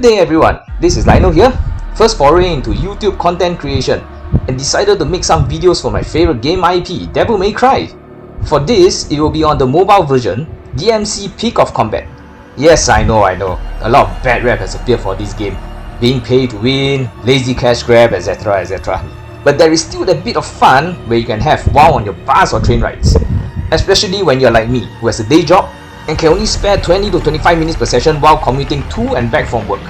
day everyone, this is Lino here. First foray into YouTube content creation and decided to make some videos for my favorite game IP, Devil May Cry. For this, it will be on the mobile version, dmcpeakofcombat. Yes, I know, a lot of bad rap has appeared for this game, being pay to win, lazy cash grab, etc. But there is still a bit of fun where you can have while on your bus or train rides. Especially when you're like me, who has a day job and can only spare 20 to 25 minutes per session while commuting to and back from work.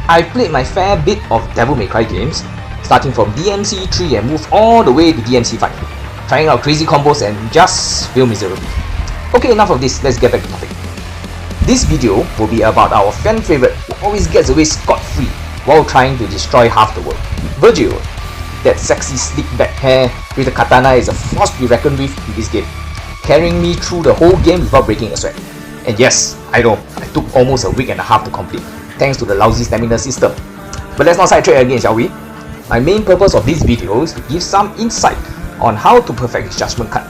I've played my fair bit of Devil May Cry games, starting from DMC 3 and moved all the way to DMC 5, trying out crazy combos and just fail miserably. Okay, enough of this, let's get back to the topic. This video will be about our fan favorite who always gets away scot-free while trying to destroy half the world, Vergil. That sexy slick back hair with a katana is a force to be reckoned with in this game, carrying me through the whole game without breaking a sweat. And yes, I know, I took almost a week and a half to complete, thanks to the lousy stamina system. But let's not sidetrack again, shall we? My main purpose of this video is to give some insight on how to perfect his Judgement Cut,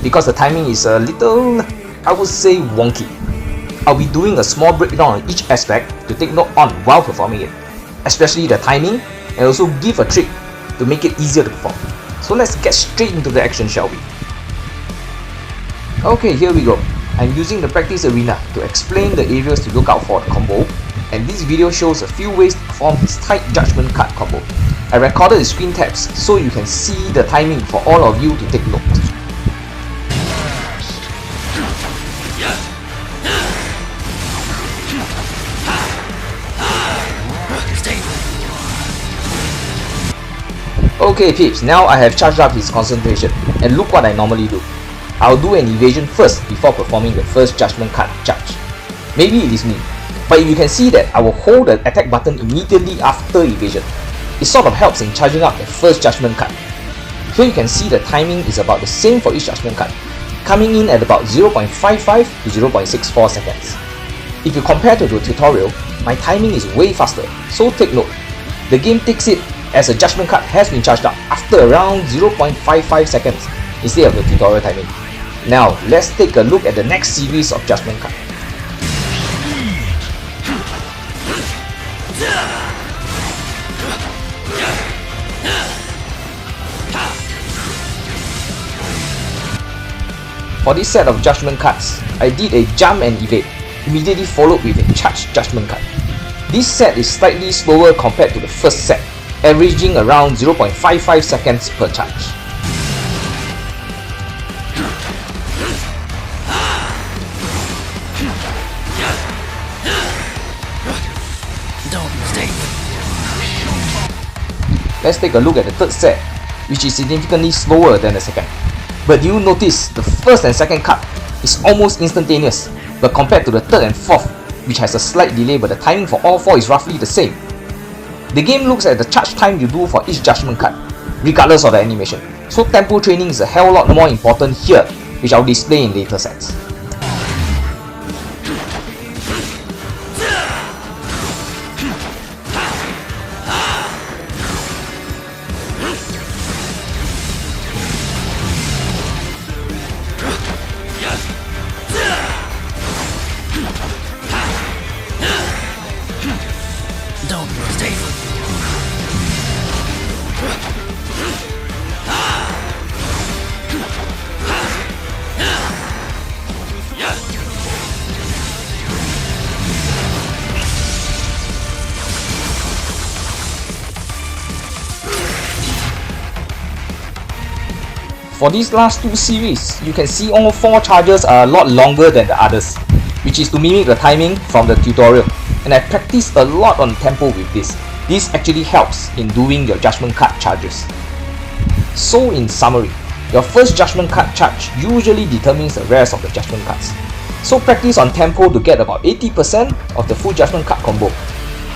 because the timing is a little, I would say, wonky. I'll be doing a small breakdown on each aspect to take note on while performing it, especially the timing, and also give a trick to make it easier to perform. So let's get straight into the action, shall we? Okay, here we go. I'm using the practice arena to explain the areas to look out for the combo, and this video shows a few ways to perform his tight Judgement Cut combo. I recorded the screen taps so you can see the timing for all of you to take note. Okay peeps, now I have charged up his concentration, and look what I normally do. I'll do an evasion first before performing the first Judgement Cut charge. Maybe it is me, but you can see that I will hold the attack button immediately after evasion. It sort of helps in charging up the first Judgement Cut. Here you can see the timing is about the same for each Judgement Cut, coming in at about 0.55 to 0.64 seconds. If you compare to the tutorial, my timing is way faster, so take note. The game takes it as a Judgement Cut has been charged up after around 0.55 seconds instead of the tutorial timing. Now, let's take a look at the next series of Judgement Cut. For this set of Judgement Cuts, I did a jump and evade, immediately followed with a charged Judgement Cut. This set is slightly slower compared to the first set, averaging around 0.55 seconds per charge. Let's take a look at the third set, which is significantly slower than the second. But you notice the first and second cut is almost instantaneous, but compared to the third and fourth, which has a slight delay, but the timing for all four is roughly the same. The game looks at the charge time you do for each Judgement Cut, regardless of the animation, so tempo training is a hell lot more important here, which I'll display in later sets. For these last two series, you can see all four charges are a lot longer than the others, which is to mimic the timing from the tutorial, and I practiced a lot on tempo with this. This actually helps in doing your Judgement Cut charges. So in summary, your first Judgement Cut charge usually determines the rest of the Judgement Cuts. So practice on tempo to get about 80% of the full Judgement Cut combo.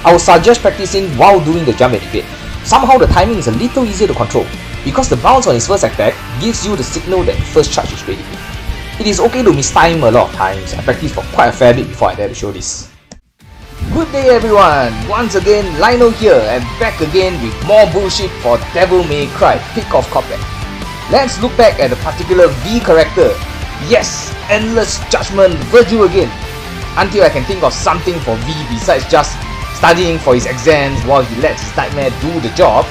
I would suggest practicing while doing the jump and evade. Somehow the timing is a little easier to control, because the bounce on his first attack gives you the signal that the first charge is ready. It is okay to mistime a lot of times. I practiced for quite a fair bit before I dare to show this. Good day everyone, once again Lino here and back again with more bullshit for Devil May Cry Peakofcombat. Let's look back at a particular V character. Yes, Endless Judgement Vergil again. Until I can think of something for V besides just studying for his exams while he lets his nightmare do the job,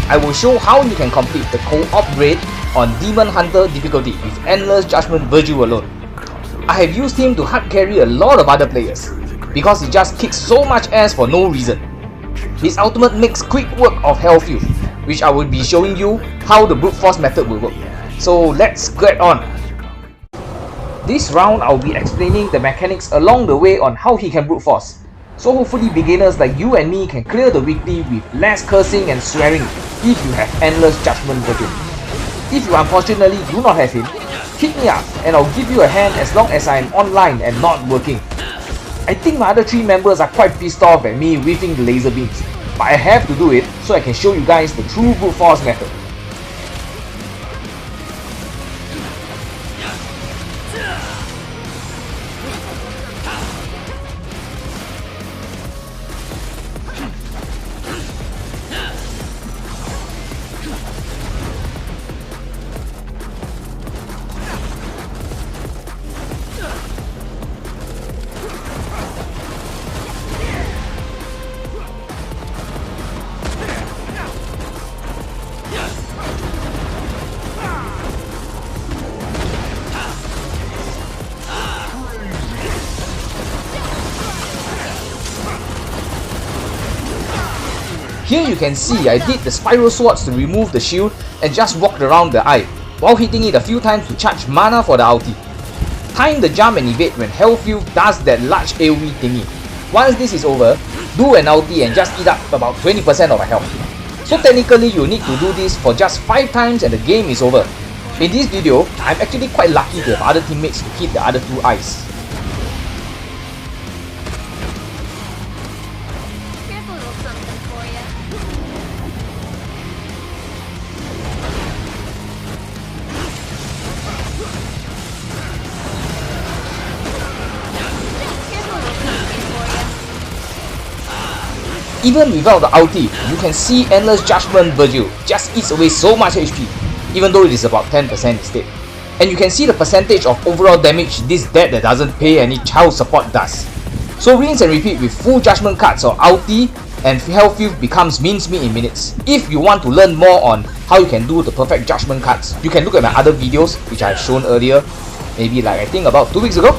I will show how you can complete the co-op raid on Demon Hunter difficulty with Endless Judgement Vergil alone. I have used him to hard carry a lot of other players, because he just kicks so much ass for no reason. His ultimate makes quick work of Hellfilth, which I will be showing you how the brute force method will work. So let's get on. This round I'll be explaining the mechanics along the way on how he can brute force, so hopefully beginners like you and me can clear the weekly with less cursing and swearing if you have Endless Judgement Vergil. If you unfortunately do not have him, hit me up and I'll give you a hand as long as I am online and not working. I think my other 3 members are quite pissed off at me whiffing the laser beams, but I have to do it so I can show you guys the true brute force method. Here you can see I did the spiral swords to remove the shield and just walked around the eye, while hitting it a few times to charge mana for the ulti. Time the jump and evade when Hellfilth does that large AoE thingy. Once this is over, do an ulti and just eat up about 20% of my health. So technically you need to do this for just 5 times and the game is over. In this video, I'm actually quite lucky to have other teammates to hit the other 2 eyes. Even without the ulti, you can see Endless Judgement Vergil just eats away so much HP, even though it is about 10% instead. And you can see the percentage of overall damage this dead that doesn't pay any child support does. So rinse and repeat with full judgment cards or ulti, and Hellfilth becomes mincemeat in minutes. If you want to learn more on how you can do the perfect judgment cards, you can look at my other videos which I have shown earlier, maybe like I think about 2 weeks ago.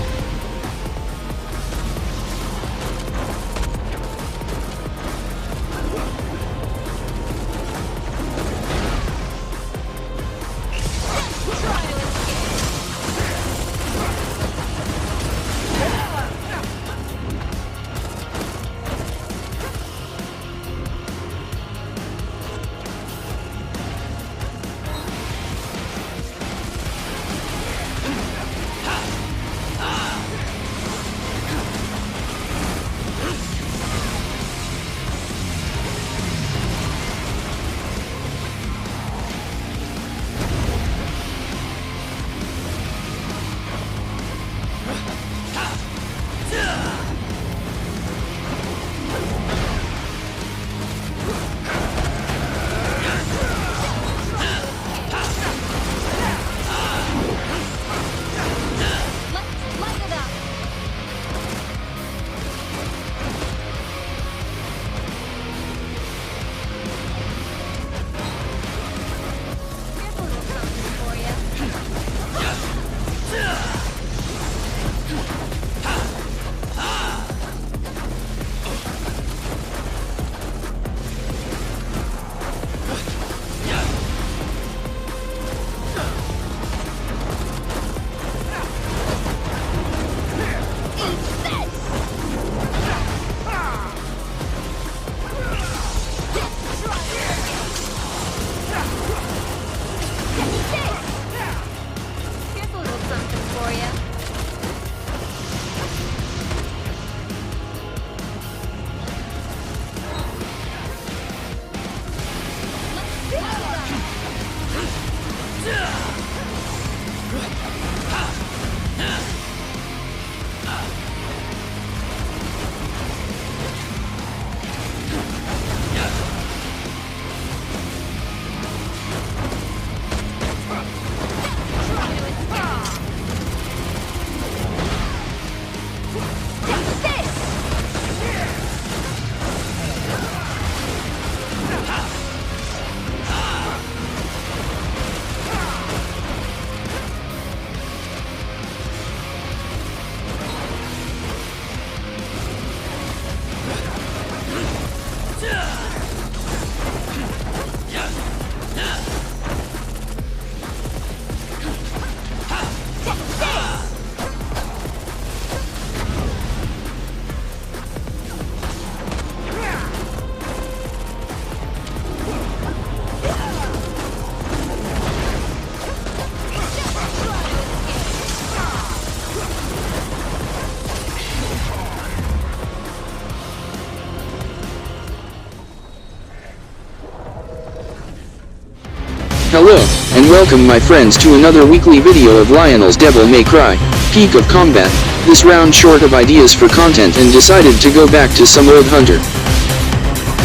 Hello, and welcome my friends to another weekly video of Lionel's Devil May Cry, Peak of Combat. This round short of ideas for content and decided to go back to some old hunter.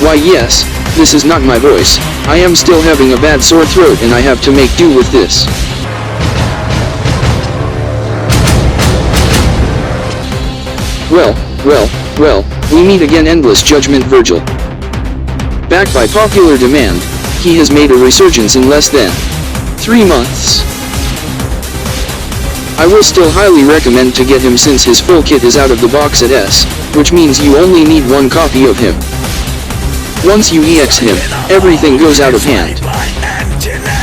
Why yes, this is not my voice, I am still having a bad sore throat and I have to make do with this. Well, we meet again Endless Judgement Vergil. Backed by popular demand, he has made a resurgence in less than 3 months. I will still highly recommend to get him since his full kit is out of the box at S, which means you only need 1 copy of him. Once you EX him, everything goes out of hand.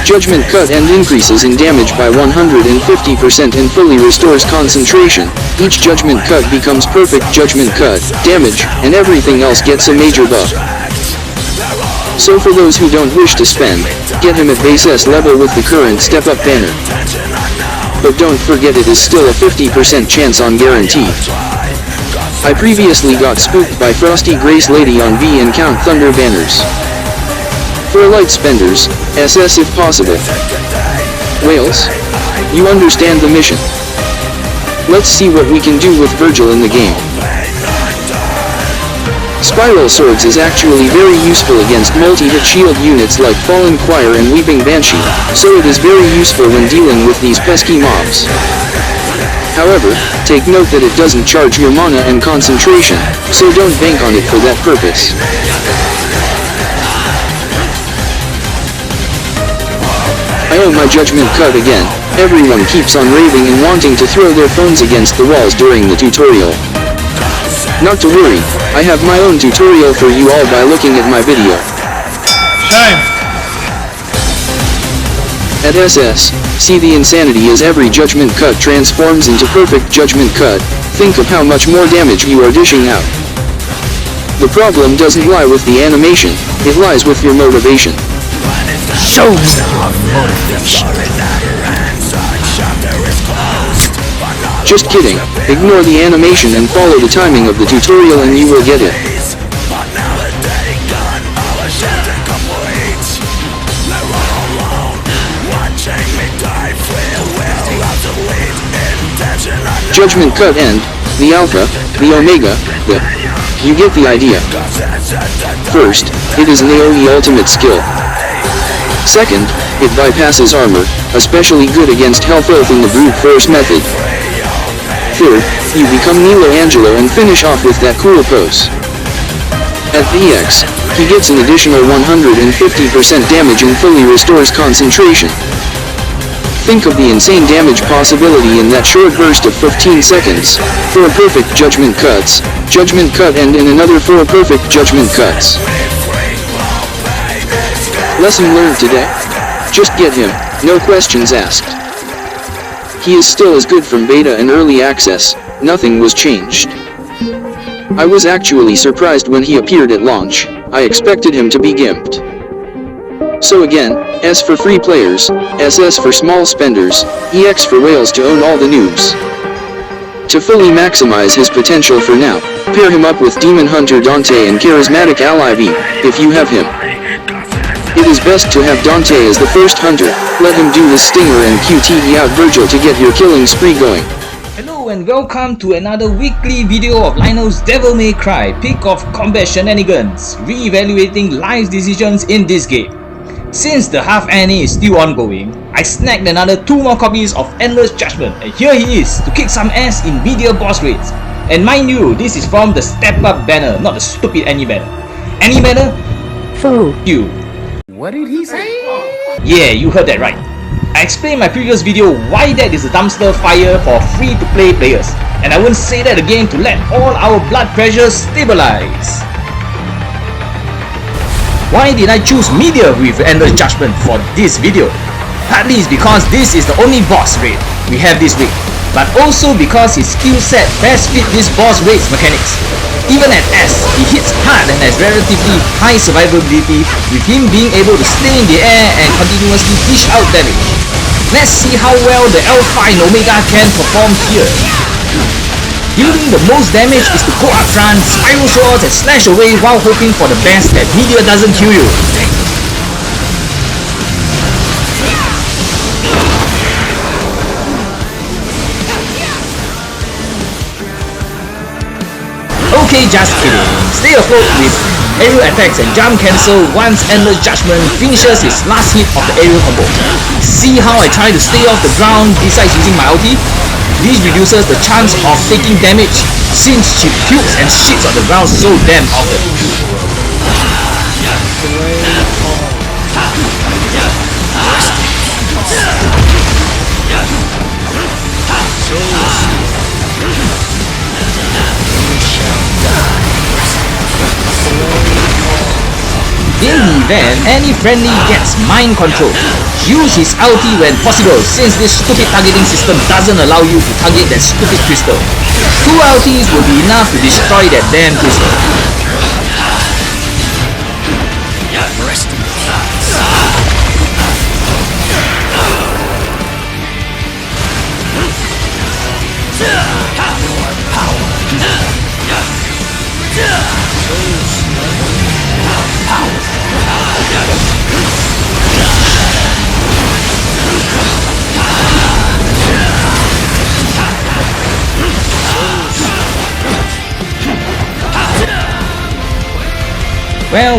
Judgment Cut and increases in damage by 150% and fully restores concentration. Each Judgment Cut becomes perfect Judgment Cut, damage, and everything else gets a major buff. So for those who don't wish to spend, get him at base S level with the current step up banner. But don't forget it is still a 50% chance on guarantee. I previously got spooked by Frosty Grace Lady on V and Count Thunder banners. For light spenders, SS if possible. Whales? You understand the mission. Let's see what we can do with Vergil in the game. Spiral Swords is actually very useful against multi-hit shield units like Fallen Choir and Weeping Banshee, so it is very useful when dealing with these pesky mobs. However, take note that it doesn't charge your mana and concentration, so don't bank on it for that purpose. I owe my Judgment Cut again. Everyone keeps on raving and wanting to throw their phones against the walls during the tutorial. Not to worry, I have my own tutorial for you all by looking at my video. Shame! At SS, see the insanity as every Judgment Cut transforms into perfect Judgment Cut. Think of how much more damage you are dishing out. The problem doesn't lie with the animation, it lies with your motivation. Show me your motivation. Just kidding, ignore the animation and follow the timing of the tutorial and you will get it. Judgment Cut End, the Alpha, the Omega, you get the idea. First, it is an AoE ultimate skill. Second, it bypasses armor, especially good against Hellfilth in the brute force method. Third, you become Nilo Angelo and finish off with that cool pose. At the EX, he gets an additional 150% damage and fully restores concentration. Think of the insane damage possibility in that short burst of 15 seconds, 4 perfect Judgment Cuts, Judgment Cut End and another 4 perfect Judgment Cuts. Lesson learned today? Just get him, no questions asked. He is still as good from beta and early access, nothing was changed. I was actually surprised when he appeared at launch, I expected him to be gimped. So again, S for free players, SS for small spenders, EX for whales to own all the noobs. To fully maximize his potential for now, pair him up with Demon Hunter Dante and Charismatic Ally V, if you have him. It is best to have Dante as the first hunter, let him do his stinger and QTE out Vergil to get your killing spree going. Hello and welcome to another weekly video of Lionel's Devil May Cry Peak of Combat Shenanigans, re-evaluating life decisions in this game. Since the half NA is still ongoing, I snagged another 2 more copies of Endless Judgement and here he is to kick some ass in Medea boss raids. And mind you, this is from the step up banner, not the stupid any banner. Any banner? Fool. You. What did he say? Yeah, you heard that right. I explained in my previous video why that is a dumpster fire for free-to-play players, and I won't say that again to let all our blood pressure stabilize. Why did I choose Medea with Endless Judgement for this video? Partly is because this is the only boss raid we have this week, but also because his skill set best fit this boss raid's mechanics. Even at S, he hits hard and has relatively high survivability, with him being able to stay in the air and continuously dish out damage. Let's see how well the Alpha and Omega can perform here. Dealing the most damage is to go up front, spiral swords and slash away while hoping for the best that Medea doesn't kill you. Okay, just kidding. Stay afloat with aerial attacks and jump cancel once Endless Judgement finishes his last hit of the aerial combo. See how I try to stay off the ground besides using my ulti? This reduces the chance of taking damage since she pukes and shits on the ground so damn often. In the event any friendly gets mind control, use his ulti when possible since this stupid targeting system doesn't allow you to target that stupid crystal. 2 ultis will be enough to destroy that damn crystal.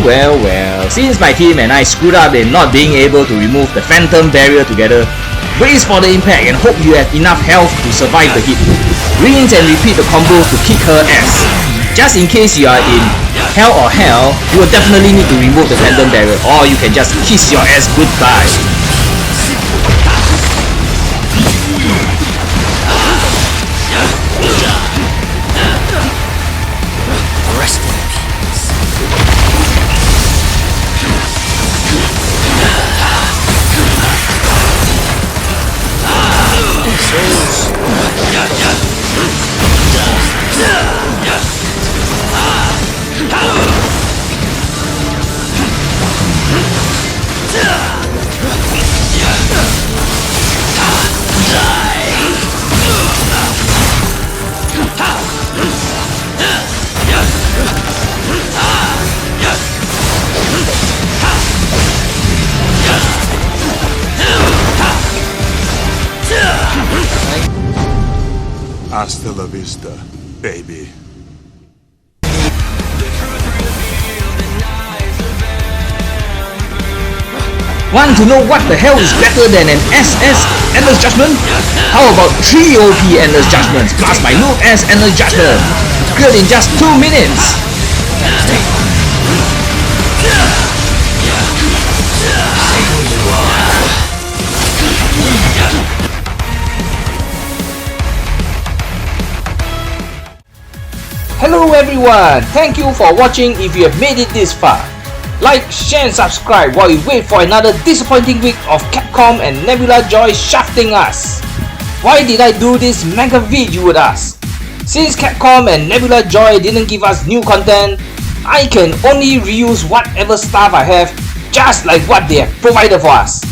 Well, since my team and I screwed up in not being able to remove the phantom barrier together, brace for the impact and hope you have enough health to survive the hit. Rinse and repeat the combo to kick her ass. Just in case you are in hell or hell, you will definitely need to remove the phantom barrier, or you can just kiss your ass goodbye. Hasta la vista, baby. Want to know what the hell is better than an SS Endless Judgement? How about 3 OP Endless Judgments plus my noob ass Endless Judgement? Good in just 2 minutes! Hello everyone! Thank you for watching if you have made it this far. Like, share and subscribe while we wait for another disappointing week of Capcom and Nebulajoy shafting us. Why did I do this Megavid, you would ask? Since Capcom and Nebulajoy didn't give us new content, I can only reuse whatever stuff I have, just like what they have provided for us.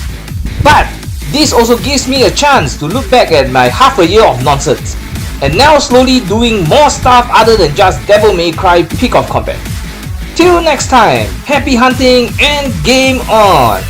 But this also gives me a chance to look back at my half a year of nonsense, and now slowly doing more stuff other than just devilmaycrypeakofcombat. Till next time, happy hunting and game on!